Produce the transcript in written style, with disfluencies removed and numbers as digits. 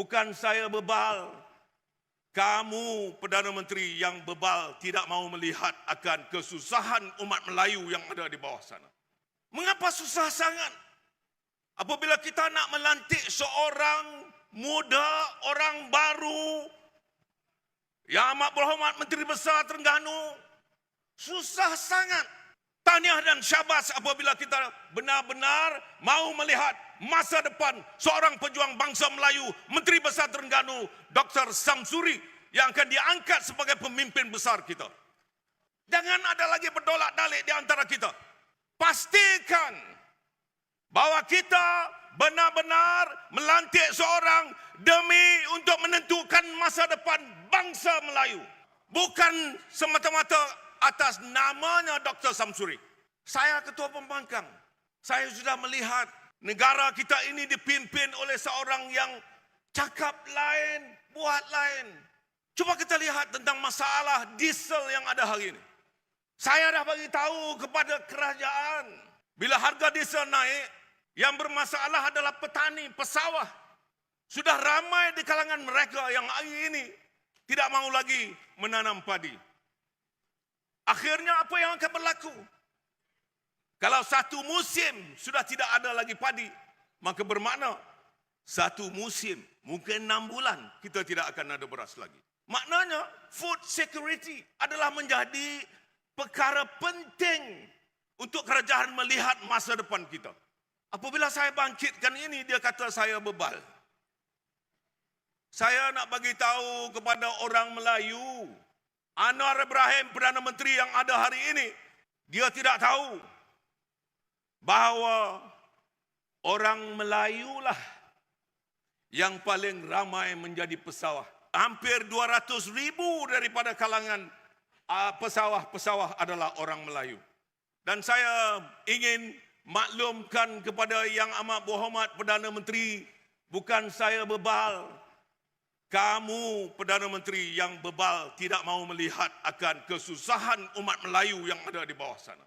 bukan saya bebal. Kamu Perdana Menteri yang bebal tidak mahu melihat akan kesusahan umat Melayu yang ada di bawah sana. Mengapa susah sangat? Apabila kita nak melantik seorang muda, orang baru, Yang Amat Berhormat Menteri Besar Terengganu, susah sangat. Tahniah dan syabas apabila kita benar-benar mahu melihat masa depan seorang pejuang bangsa Melayu, Menteri Besar Terengganu, Dr. Samsuri, yang akan diangkat sebagai pemimpin besar kita. Jangan ada lagi berdolak-dalik di antara kita. Pastikan bahawa kita benar-benar melantik seorang demi untuk menentukan masa depan bangsa Melayu. Bukan semata-mata atas namanya Dr. Samsuri. Saya ketua pembangkang. Saya sudah melihat negara kita ini dipimpin oleh seorang yang cakap lain, buat lain. Cuba kita lihat tentang masalah diesel yang ada hari ini. Saya dah bagi tahu kepada kerajaan, bila harga diesel naik, yang bermasalah adalah petani, pesawah. Sudah ramai di kalangan mereka yang hari ini tidak mahu lagi menanam padi. Akhirnya apa yang akan berlaku? Kalau satu musim sudah tidak ada lagi padi, maka bermakna satu musim, mungkin 6 bulan, kita tidak akan ada beras lagi. Maknanya food security adalah menjadi perkara penting untuk kerajaan melihat masa depan kita. Apabila saya bangkitkan ini, dia kata saya bebal. Saya nak bagi tahu kepada orang Melayu, Anwar Ibrahim, Perdana Menteri yang ada hari ini, dia tidak tahu bahawa orang Melayu lah yang paling ramai menjadi pesawah. Hampir 200,000 daripada kalangan pesawah-pesawah adalah orang Melayu. Dan saya ingin maklumkan kepada Yang Amat Berhormat Perdana Menteri, bukan saya bebal. Kamu Perdana Menteri yang bebal tidak mahu melihat akan kesusahan umat Melayu yang ada di bawah sana.